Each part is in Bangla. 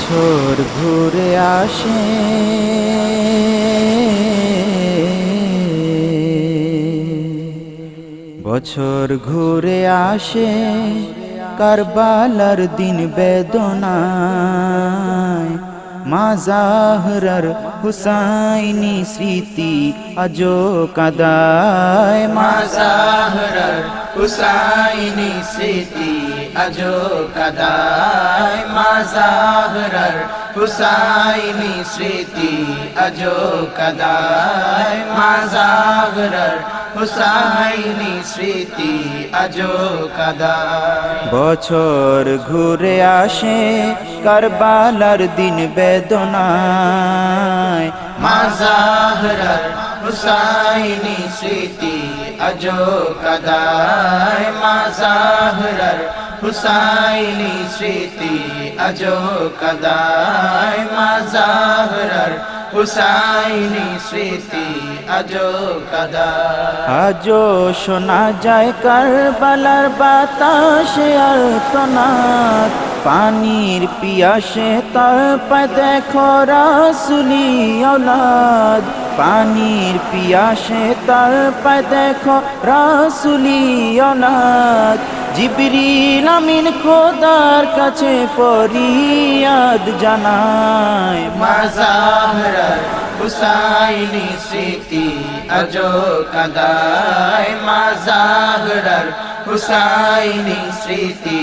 বছর ঘুরে আসে বছর ঘুরে আসে কারবালার দিন বেদনায় মা জাহরার হুসাইনি স্মৃতি আজো কাদায় মা জাহরার হুসাইনি স্মৃতি আজো কাদায় মা জাহরার হুসাইনি স্মৃতি আজো কাদায় মা জাহরার হুসাইনি স্মৃতি আজো কাদায় বছর ঘুরে আসে কারবালার দিন বেদনায় মা জাহরার হুসাইনি স্মৃতি আজো কাদায় মা জাহরার হুসাইনি স্মৃতি আজো কাদায় মা জাহরার হুসাইনি স্মৃতি আজো কাদায় আজো শোনা যায় কারবালার বাতাসে আর্তনাদ পানির পিয়াসে তড়পায় দেখো রাসূলি औलाद পানির পিয়াসে তড়পায় দেখো রাসূলি औलाद জিবরিল আমিন খোদার কাছে ফরিয়াদ জানায় মা জাহরার হুসাইনি স্মৃতি আজো কাদায় মা জাহরার হুসাইনি স্মৃতি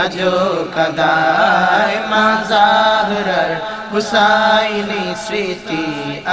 আজো কাদায় মা জাহরার হুসাইনি স্মৃতি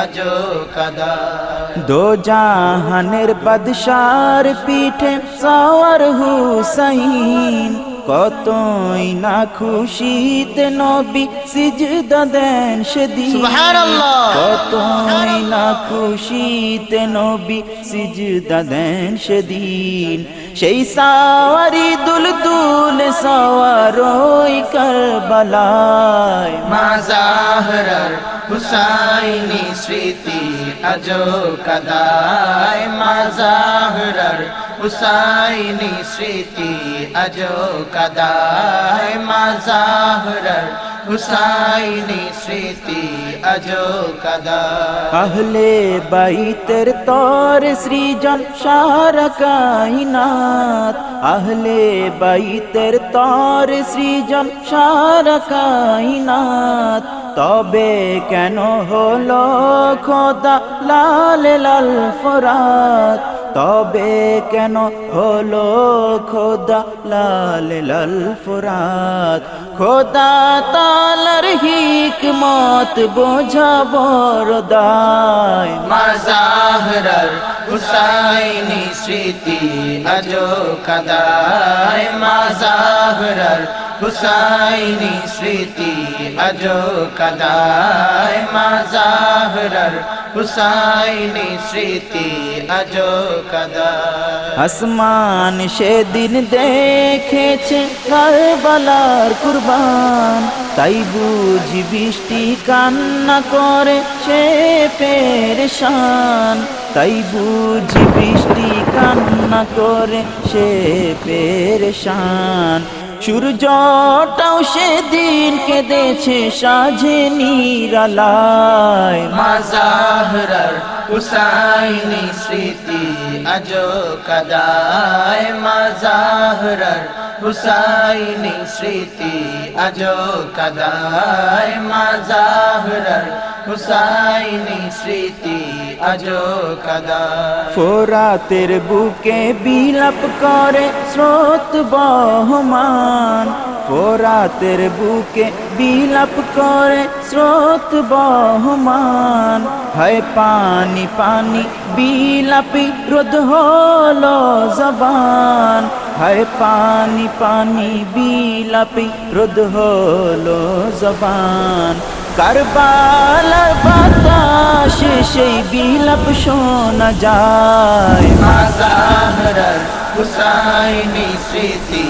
আজো কাদায় দো জাহানের বাদশার পিঠে সওয়ার হুসাইন কতই না খুশিতে নবী সিজদা দেন সেদিন সুবহানাল্লাহ কতই না খুশিতে নবী সিজদা দেন সেদিন সেই সাওয়ারি দুলদুল সওয়ারই কারবালায় মা জাহরার হুসাইনি স্মৃতি আজো কাদায় মা জাহরার হুসাইনি স্মৃতি আজো কাদায় মা জাহরার হুসাইনি স্মৃতি আজো কাদায় আহলে বাইতের তর সৃজন সারা কায়নাত আহলে বাইতের তর সৃজন সারা কায়নাত তবে কেন হলো খোদা লাল লাল ফরাত তবে কেন হলো খোদা লাল লাল ফরাত খোদা তালার হিকমত বোঝা বড় দায় মা জাহরার হুসাইনি স্মৃতি আজো কাদায় মা জাহরার হুসাইনি স্মৃতি আজো কাদায় মা জাহরার হুসাইনি স্মৃতি আজো কাদায় আসমান সেদিন দেখেছে কারবালার কুরবান তাই বুঝি বৃষ্টি কান্না করে সে পেরেশান তাই বুঝি বৃষ্টি কান্না করে সে পেরেশান সূর্যটাও সেদিন কেঁদেছে সাঁঝে নিরালায় মা জাহরার হুসাইনি স্মৃতি আজো কাদায় মা জাহরার হুসাইনি স্মৃতি আজো কাদায় মা জাহরার হুসাইনি স্মৃতি আজো কাদায় ফোরাতের বুকে বিলাপ করে স্রোত বহমান ফোরাতের বুকে বিলাপ করে স্রোত বহমান হয় পানি পানি বিলাপি রোদ হলো জবান হয় পানি পানি বিলাপি রোদ হলো জবান কারবালার বাতাসে সেই বিলাপ শোনা যায় মা জাহরার হুসাইনি স্মৃতি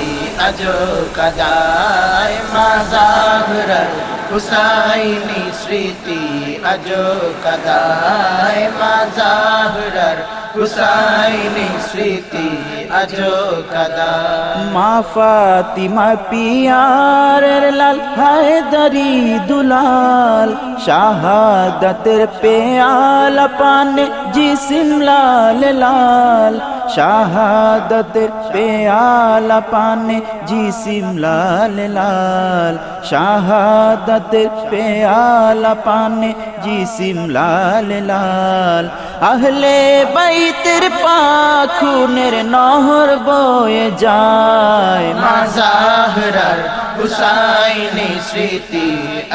আজো কাদায় মা জাহরার হুসাইনি স্মৃতি আজো কাদায় মা জাহরার হুসাইনি স্মৃতি আজো কাদা মা ফাতিমা পিয়ারের লাল হায়দারি দুলাল শাহাদাতের পেয়ালা পানে জিসিম লাল লাল শাহাদাতের পেয়ালা পানে জিসিম লাল লাল শাহাদাতের পেয়ালা পানে জিসিম লাল লাল আহলে বাইতের পাখুনের নহর বয়ে যায় মা জাহরার হুসাইনি স্মৃতি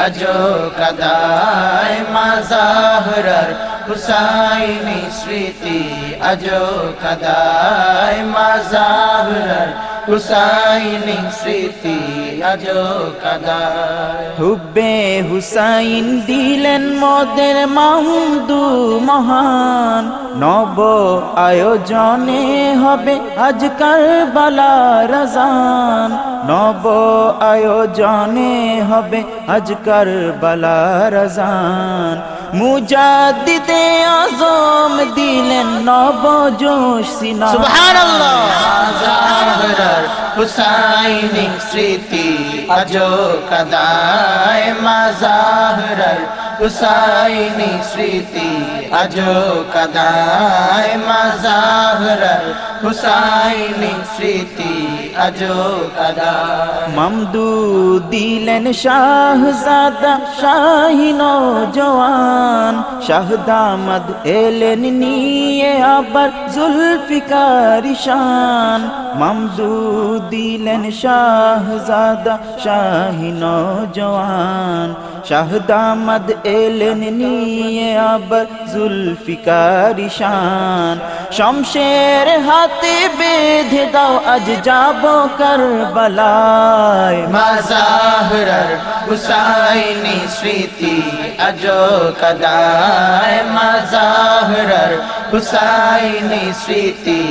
আজো কাদায় মা জাহরার হুসাইনি স্মৃতি আজো কাদায় মা জাহরার হুসাইনি স্মৃতি আজো কাদায় হুব্বে হুসাইন দিলেন মোদের মাহমুদু মহান নব আয়োজনে হবে আজ কারবালার আযান নব আয়োজনে হবে আজ কারবালার আযান মুজাদ্দিদে আজম দিলেন নব জোশ সিনা সুবহানাল্লাহ জাহরার হুসাইনি স্মৃতি আজো কাদায় মা জাহরার হুসাইনি স্মৃতি আজো কাদায় মা জাহরার হুসাইনি স্মৃতি আজো কাদায় মামদু দিলেন শাহজাদা শাহিন জওয়ান শাহদামদ এলেন নিয়ে আবার জুলফিকার শান মামদু দিলেন শাহজাদা শাহিন জওয়ান শাহদামদ এলেন নিয়ে আবার জুলফিকার শান শমশের হাতে বেঁধে দাও আজ যাব কারবালায় মা জাহরার হুসাইনি স্মৃতি আজো কাদায় মা জাহরার হুসাইনি স্মৃতি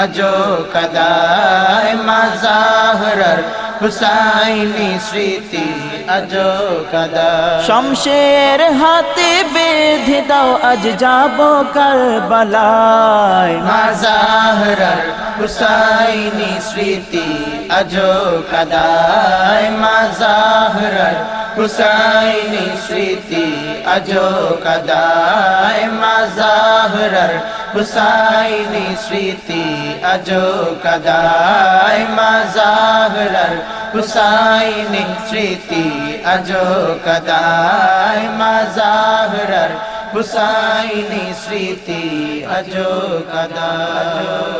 আজো কাদায় মা জাহরার হুসাইনি স্মৃতি আজো কাদায় শমশের হাতে বেঁধে দাও আজ যাব কারবালায় মা জাহরার হুসাইনি স্মৃতি আজো কাদায় মা জাহরার হুসাইনি স্মৃতি আজো কাদায় মা জাহরার হুসাইনি স্মৃতি আজো কাদায় মা জাহরার হুসাইনি স্মৃতি আজো কাদায় মা জাহরার হুসাইনি স্মৃতি আজো কাদায়